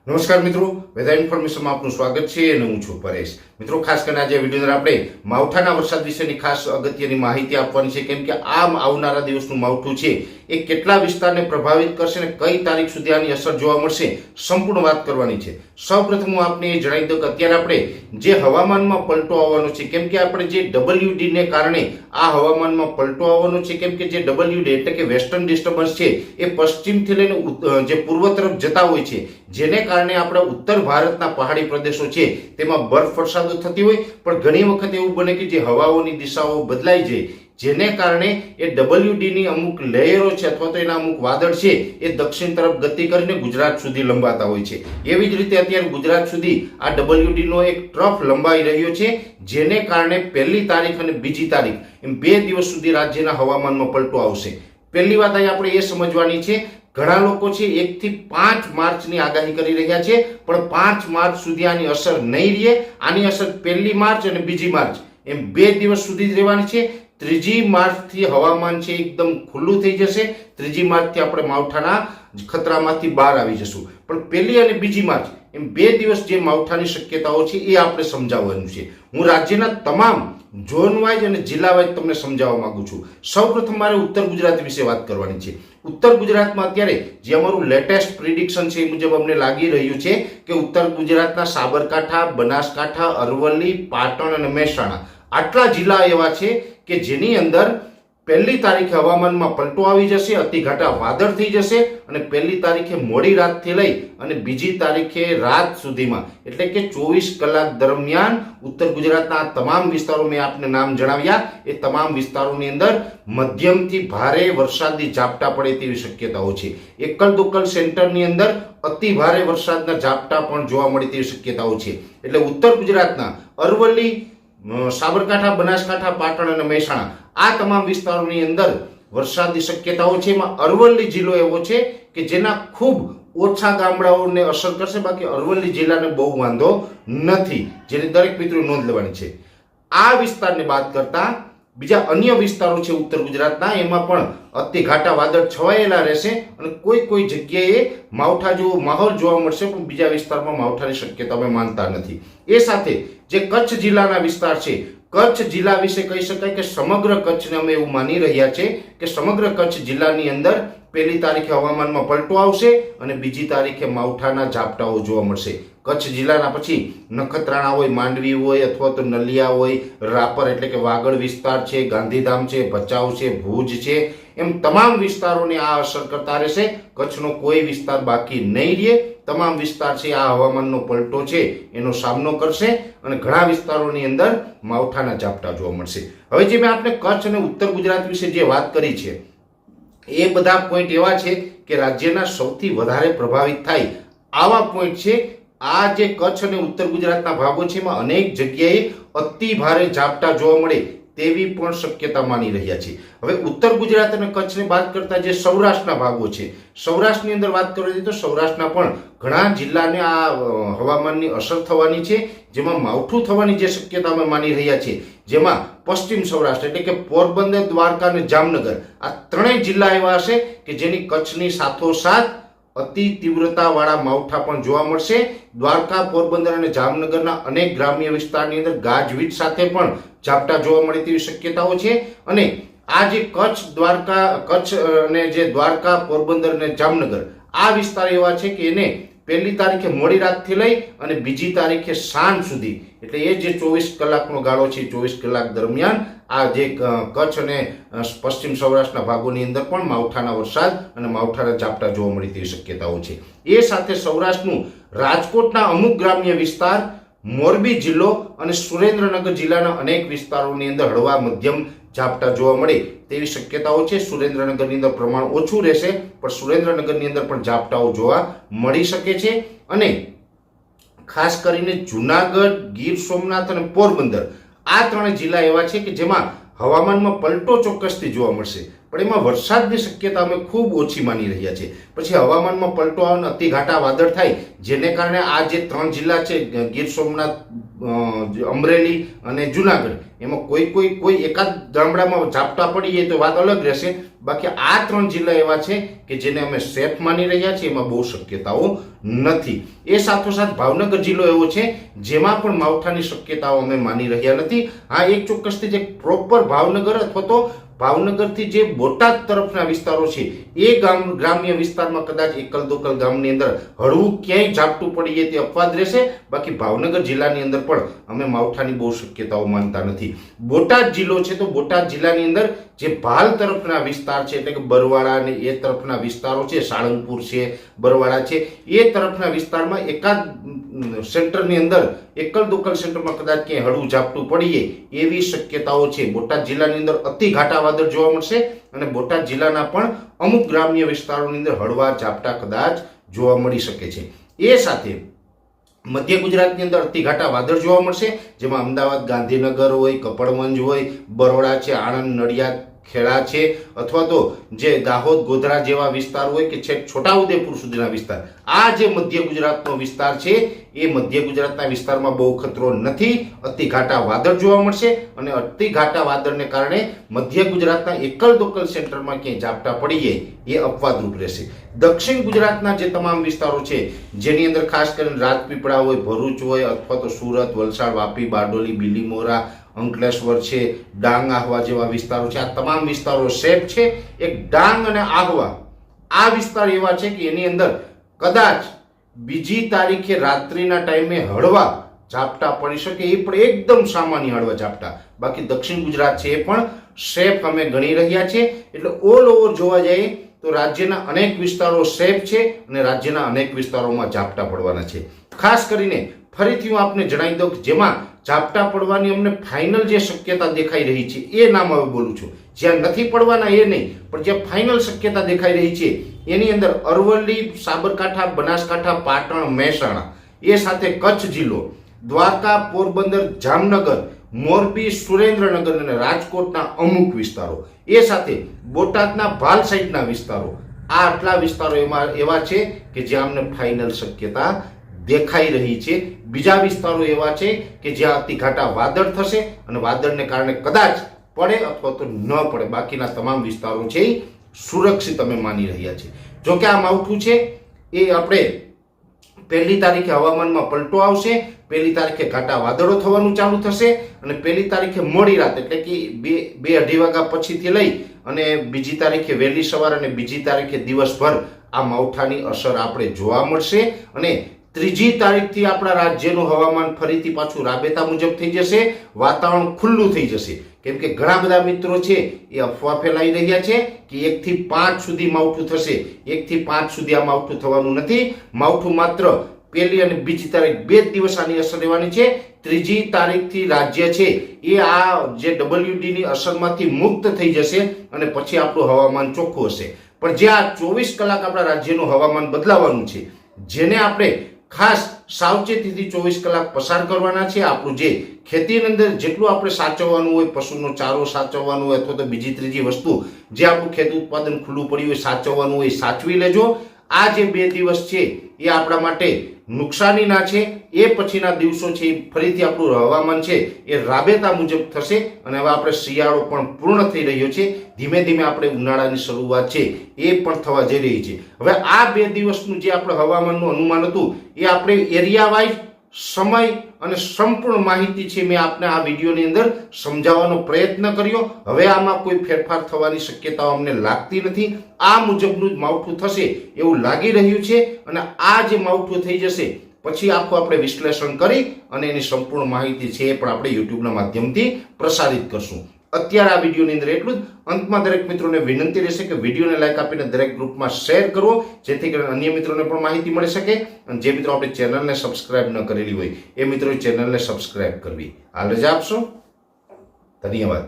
નમસ્કાર મિત્રો, વેધર ઇન્ફોર્મેશનમાં આપનું સ્વાગત છે અને હું છું પરેશ. મિત્રો, ખાસ કરીને આજે વિડીયોની અંદર આપણે માવઠાના વરસાદ વિશેની ખાસ અગત્યની માહિતી આપવાની છે, કેમ કે આ આવનારા દિવસનું માવઠું છે એ કેટલા વિસ્તારને પ્રભાવિત કરશે અને કઈ તારીખ સુધી આની અસર જોવા મળશે, સંપૂર્ણ વાત કરવાની છે. સૌપ્રથમ હું આપને એ જણાવી દઉં કે અત્યારે આપણે જે હવામાનમાં પલટો આવવાનો છે, કેમ કે આપણે જે WD ને કારણે આ હવામાનમાં પલટો આવવાનો છે, કેમ કે જે WD એટલે કે વેસ્ટર્ન ડિસ્ટર્બન્સ છે એ પશ્ચિમથી લઈને જે પૂર્વ તરફ જતા હોય છે, જેને કારણે આપણા ઉત્તર ભારતના પહાડી પ્રદેશો છે તેમાં બરફ વર્ષાદો થતી હોય, પણ ઘણી વખત એવું બને કે જે હવાઓની દિશાઓ બદલાઈ જાય, જેને કારણે એ WD ની અમુક લેયરો છે અથવા તો એના અમુક વાદળ છે એ દક્ષિણ તરફ ગતિ કરીને ગુજરાત સુધી લંબાતા હોય છે. એવી જ રીતે અત્યારે ગુજરાત સુધી આ WD નો એક ટ્રફ લંબાઈ રહ્યો છે, જેને કારણે 1લી તારીખ અને 2જી તારીખ એમ 2 દિવસ સુધી રાજ્યના હવામાનમાં પલટો આવશે. પહેલી વાત અહીં આપણે એ સમજવાની છે, ઘણા લોકો છે 1 થી 5 માર્ચની આગાહી કરી રહ્યા છે, પણ 5 માર્ચ સુધી આની અસર નહીં રહે. આની અસર 1લી માર્ચ અને 2જી માર્ચ એમ 2 દિવસ સુધી જ રહેવાની છે. 3જી માર્ચથી હવામાન છે એકદમ ખુલ્લું થઈ જશે. 3જી માર્ચથી આપણે માવઠાના ખતરામાંથી બહાર આવી જશું, પણ 1લી અને 2જી માર્ચ એમ 2 દિવસ જે માવઠાની શક્યતાઓ છે એ આપણે સમજાવવાનું છે. હું રાજ્યના તમામ ઝોન વાઇઝ અને જિલ્લા વાઇઝ તમને સમજાવવા માંગુ છું. સૌપ્રથમ મારે ઉત્તર ગુજરાત વિશે વાત કરવાની છે. ઉત્તર ગુજરાતમાં અત્યારે જે અમારું લેટેસ્ટ પ્રિડિક્શન છે એ મુજબ અમને લાગી રહ્યું છે કે ઉત્તર ગુજરાતના સાબરકાંઠા, બનાસકાંઠા, અરવલ્લી, પાટણ અને મહેસાણા આટલા જિલ્લા એવા છે કે જેની અંદર 1લી તારીખે હવામાનમાં પલટો આવી જશે, અતિઘાટા વાદળ થઈ જશે અને 1લી તારીખે મોડી રાતથી લઈ અને 2જી તારીખે રાત સુધીમાં એટલે કે 24 કલાક દરમિયાન ઉત્તર ગુજરાતના આ તમામ વિસ્તારો મેં આપને નામ જણાવ્યા એ તમામ વિસ્તારોની અંદર મધ્યમથી ભારે વરસાદી ઝાપટા પડે તેવી શક્યતાઓ છે. એકલ દોકલ સેન્ટરની અંદર અતિ ભારે વરસાદના ઝાપટા પણ જોવા મળે તેવી શક્યતાઓ છે. એટલે ઉત્તર ગુજરાતના અરવલ્લી, સાબરકાંઠા, બનાસકાંઠા, પાટણ અને મહેસાણા આ તમામ વિસ્તારોની અંદર વરસાદની શક્યતાઓ છે. એમાં અરવલ્લી જિલ્લો એવો છે કે જેના ખૂબ ઓછા ગામડાઓને અસર કરશે, બાકી અરવલ્લી જિલ્લાને બહુ વાંધો નથી, જેની દરેક મિત્રો નોંધ લેવાની છે. આ વિસ્તારને બાદ કરતા બીજા અન્ય વિસ્તારો છે ઉત્તર ગુજરાતના, એમાં પણ અતિઘાટા વાદળ છવાયેલા રહેશે અને કોઈ કોઈ જગ્યાએ માવઠા જેવો માહોલ જોવા મળશે, પણ બીજા વિસ્તારમાં માવઠાની શક્યતા અમે માનતા નથી. એ સાથે જે કચ્છ જિલ્લાના વિસ્તાર છે, કચ્છ જિલ્લા વિશે કહી શકાય કે સમગ્ર કચ્છને અમે એવું માની રહ્યા છે કે સમગ્ર કચ્છ જિલ્લાની અંદર 1લી તારીખે હવામાનમાં પલટો આવશે અને 2જી તારીખે માવઠાના ઝાપટાઓ જોવા મળશે. કચ્છ જિલ્લાના પછી નખત્રાણા હોય, માંડવી હોય અથવા તો નલિયા હોય, રાપર એટલે કે વાગડ વિસ્તાર છે, ગાંધીધામ છે, ભચાઉ છે, ભુજ છે, એમ તમામ વિસ્તારોને આ અસર કરતા રહેશે. કચ્છનો કોઈ વિસ્તાર બાકી નહીં રહે. તમામ વિસ્તાર છે આ હવામાનનો પલટો છે એનો સામનો કરશે અને ઘણા વિસ્તારોની અંદર માવઠાના ઝાપટા જોવા મળશે. હવે જે મેં આપણે કચ્છ અને ઉત્તર ગુજરાત વિશે જે વાત કરી છે એ બધા પોઈન્ટ એવા છે કે રાજ્યના સૌથી વધારે પ્રભાવિત થાય આવા પોઈન્ટ છે. આ જે કચ્છ અને ઉત્તર ગુજરાતના ભાગો છે એમાં અનેક જગ્યાએ અતિ ભારે ઝાપટા જોવા મળે તેવી પણ શક્યતા માની રહ્યા છે. હવે ઉત્તર ગુજરાત અને કચ્છને બાદ કરતા જે સૌરાષ્ટ્રના ભાગો છે, સૌરાષ્ટ્રની અંદર વાત કરવી તો સૌરાષ્ટ્રના પણ ઘણા જિલ્લાને આ હવામાનની અસર થવાની છે, જેમાં માવઠું થવાની જે શક્યતા અમે માની રહ્યા છીએ, જેમાં પશ્ચિમ સૌરાષ્ટ્ર એટલે કે પોરબંદર, દ્વારકા અને જામનગર આ ત્રણેય જિલ્લા એવા હશે કે જેની કચ્છની સાથોસાથ અતિ તીવ્રતા વાળા માવઠા પણ જોવા મળશે. દ્વારકા, પોરબંદર અને જામનગરના અનેક ગ્રામ્ય વિસ્તારની અંદર ગાજવીજ સાથે પણ ઝાપટા જોવા મળે તેવી શક્યતાઓ છે. અને આ જે કચ્છ અને જે દ્વારકા, પોરબંદર અને જામનગર આ વિસ્તાર એવા છે કે એને 1લી તારીખે મોડી રાતથી લઈ અને 2જી તારીખે સાંજ સુધી એટલે એ જે 24 કલાકનો ગાળો છે, 24 કલાક દરમિયાન આ જે કચ્છ અને પશ્ચિમ સૌરાષ્ટ્રના ભાગોની અંદર પણ માવઠાના વરસાદ અને માવઠાના ઝાપટા જોવા મળે તેવી શક્યતાઓ છે. એ સાથે સૌરાષ્ટ્રનું રાજકોટના અમુક ગ્રામ્ય વિસ્તાર, મોરબી જિલ્લો અને સુરેન્દ્રનગર જિલ્લાના અનેક વિસ્તારોની અંદર હળવા મધ્યમ ઝાપટા જોવા મળે તેવી શક્યતાઓ છે. સુરેન્દ્રનગરની અંદર પ્રમાણ ઓછું રહેશે, પણ સુરેન્દ્રનગરની અંદર પણ ઝાપટાઓ જોવા મળી શકે છે. અને ખાસ કરીને જુનાગઢ, ગીર સોમનાથ અને પોરબંદર આ ત્રણ જિલ્લા એવા છે કે જેમાં હવામાનમાં પલટો ચોક્કસથી જોવા મળશે, પણ એમાં વરસાદની શક્યતા અમે ખૂબ ઓછી માની રહ્યા છીએ. પછી હવામાનમાં પલટો આવે અને અતિ ઘાટા વાદળ થાય, જેને કારણે આ જે 3 જિલ્લા છે ગીર સોમનાથ, અમરેલી અને જુનાગઢ, એમાં કોઈ એકાદ ગામડામાં ઝાપટા પડી જાય તો વાત અલગ રહેશે. બાકી આ 3 જિલ્લા એવા છે કે જેને અમે સેફ માની રહ્યા છીએ, એમાં બહુ શક્યતાઓ નથી. એ સાથોસાથ ભાવનગર જિલ્લો એવો છે જેમાં પણ માવઠાની શક્યતાઓ અમે માની રહ્યા નથી. હા, એક ચોક્કસથી જે પ્રોપર ભાવનગર અથવા તો ભાવનગરથી જે બોટાદ તરફના વિસ્તારો છે એ ગ્રામ્ય વિસ્તારમાં કદાચ એકલ દોકલ ગામની અંદર હળવું ક્યાંય ઝાપટું પડી જાય તે અપવાદ રહેશે. બાકી ભાવનગર જિલ્લાની અંદર પણ અમે માવઠાની બહુ શક્યતાઓ માનતા નથી. બોટાદ જિલ્લો છે તો બોટાદ જિલ્લાની અંદર જે ભાલ તરફના વિસ્તાર છે, એટલે કે બરવાળા અને એ તરફના વિસ્તારો છે, સાળંગપુર છે, બરવાળા છે, એ તરફના વિસ્તારમાં એકાદ સેન્ટરની અંદર એકલ દોકલ સેન્ટરમાં કદાચ ક્યાંય હળવું ઝાપટું પડી જાય એવી શક્યતાઓ છે. બોટાદ જિલ્લાની અંદર અતિ ઘાટા વાદળ જોવા મળશે અને બોટાદ જિલ્લાના પણ અમુક ગ્રામ્ય વિસ્તારોની અંદર હળવા ઝાપટા કદાચ જોવા મળી શકે છે. એ સાથે મધ્ય ગુજરાતની અંદર અતિ ઘાટા વાદળ જોવા મળશે, જેમાં અમદાવાદ, ગાંધીનગર હોય, કપડવંજ હોય, બરોડા છે, આણંદ, નડિયાદ, ખેડા છે, અથવા તો જે દાહોદ, ગોધરા જેવા વિસ્તાર હોય કે છેક છોટાઉદેપુર સુધીના વિસ્તાર, આ જે મધ્ય ગુજરાતનો વિસ્તાર છે એ મધ્ય ગુજરાતના વિસ્તારમાં બહુ ખતરો નથી. અતિ ઘાટા વાદળ જોવા મળશે અને અતિ ઘાટા વાદળને કારણે મધ્ય ગુજરાતના એકલ દોકલ સેન્ટરમાં ક્યાંય ઝાપટા પડી જાય એ અપવાદરૂપ રહેશે. દક્ષિણ ગુજરાતના જે તમામ વિસ્તારો છે જેની અંદર ખાસ કરીને રાજપીપળા હોય, ભરૂચ હોય, અથવા તો સુરત, વલસાડ, વાપી, બારડોલી, બીલીમોરા, અંકલેશ્વર છે, ડાંગ, આહવા જેવા વિસ્તારો છે, આ તમામ વિસ્તારો સેફ છે. એક ડાંગ અને આહવા આ વિસ્તાર એવા છે કે એની અંદર કદાચ બીજી તારીખે રાત્રિના ટાઈમે હળવા ઝાપટા પડી શકે, એ પણ એકદમ સામાન્ય હળવા ઝાપટા. બાકી દક્ષિણ ગુજરાત છે એ પણ સેફ અમે ગણી રહ્યા છીએ. એટલે ઓલ ઓવર જોવા જઈએ તો રાજ્યના અનેક વિસ્તારો સેફ છે અને રાજ્યના અનેક વિસ્તારોમાં ઝાપટા પડવાના છે. ખાસ કરીને ફરીથી હું આપને જણાવી દઉં કે જેમાં ઝાપટા પડવાની અમને ફાઇનલ જે શક્યતા દેખાઈ રહી છે એ નામ હવે બોલું છું. જ્યાં નથી પડવાના એ નહીં, પણ જ્યાં ફાઇનલ શક્યતા દેખાઈ રહી છે એની અંદર અરવલ્લી, સાબરકાંઠા, બનાસકાંઠા, પાટણ, મહેસાણા, એ સાથે કચ્છ જિલ્લો, દ્વારકા, પોરબંદર, જામનગર, મોરબી, સુરેન્દ્રનગર અને રાજકોટના અમુક વિસ્તારો, એ સાથે બોટાદના ભાલ સાઈડના વિસ્તારો, આ આટલા વિસ્તારો એવા છે કે જ્યાં અમને ફાઇનલ શક્યતા દેખાઈ રહી છે. બીજા વિસ્તારો એવા છે કે જ્યાં અતિ ઘાટા વાદળ થશે અને વાદળને કારણે કદાચ પડે અથવા તો ન પડે. બાકીના તમામ વિસ્તારો છે એ સુરક્ષિત અમે માની રહ્યા છીએ. જો કે આ માવઠું છે એ આપણે 1 તારીખે હવામાનમાં પલટો આવશે, 1 તારીખે ઘાટા વાદળો થવાનું ચાલુ થશે અને 1 તારીખે મોડી રાત એટલે કે 2-2:30 વાગ્યા પછીથી લઈ અને 2જી તારીખે વહેલી સવાર અને 2જી તારીખે દિવસભર આ માવઠાની અસર આપણે જોવા મળશે. અને 3જી તારીખથી આપણા રાજ્યનું હવામાન ફરીથી પાછું રાબેતા મુજબ થઈ જશે, વાતાવરણ ખુલ્લું થઈ જશે. કેમ કે ઘણા બધા મિત્રો છે એ અફવા ફેલાઈ રહ્યા છે કે 1 થી 5 સુધી માવઠું થશે. 1 થી 5 સુધી આ માવઠું થવાનું નથી. માવઠું માત્ર 1લી અને 2જી તારીખ 2 દિવસ આની અસર રહેવાની છે. 3જી તારીખથી રાજ્ય છે એ આ જે WD ની અસરમાંથી મુક્ત થઈ જશે અને પછી આપણું હવામાન ચોખ્ખું હશે. પણ જે આ 24 કલાક આપણા રાજ્યનું હવામાન બદલાવાનું છે, જેને આપણે ખાસ સાવચેતીથી 24 કલાક પસાર કરવાના છે. આપણું જે ખેતીની અંદર જેટલું આપણે સાચવવાનું હોય, પશુનો ચારો સાચવવાનું હોય અથવા તો બીજી ત્રીજી વસ્તુ જે આપણું ખેત ઉત્પાદન ખુલ્લું પડ્યું હોય સાચવવાનું હોય, સાચવી લેજો. આ જે 2 દિવસ છે એ આપણા માટે નુકસાનીના છે. એ પછીના દિવસો છે ફરીથી આપણું હવામાન છે એ રાબેતા મુજબ થશે અને હવે આપણે શિયાળો પણ પૂર્ણ થઈ રહ્યો છે. ધીમે ધીમે આપણે ઉનાળાની શરૂઆત છે એ પણ થવા જઈ રહી છે. હવે આ 2 દિવસનું જે આપણે હવામાનનું અનુમાન હતું એ આપણે એરિયા વાઇઝ સમય અને સંપૂર્ણ માહિતી છે મેં આપને આ વિડીયોની અંદર સમજાવવાનો પ્રયત્ન કર્યો. હવે આમાં કોઈ ફેરફાર થવાની શક્યતાઓ અમને લાગતી નથી. આ મુજબનું જ માવઠું થશે એવું લાગી રહ્યું છે અને આ જે માવઠું થઈ જશે પછી આખું આપણે વિશ્લેષણ કરી અને એની સંપૂર્ણ માહિતી છે એ પણ આપણે યુટ્યુબના માધ્યમથી પ્રસારિત કરશું. અત્યારે આ વિડીયોની અંદર એટલું જ. અંતમાં દરેક મિત્રોને વિનંતી રહેશે કે વિડીયોને લાઈક આપીને દરેક ગ્રુપમાં શેર કરવો, જેથી કરીને અન્ય મિત્રોને પણ માહિતી મળી શકે. અને જે મિત્રો આપણી ચેનલને સબસ્ક્રાઇબ ન કરેલી હોય એ મિત્રોએ ચેનલને સબસ્ક્રાઇબ કરવી. હાલ રજા આપશો. ધન્યવાદ.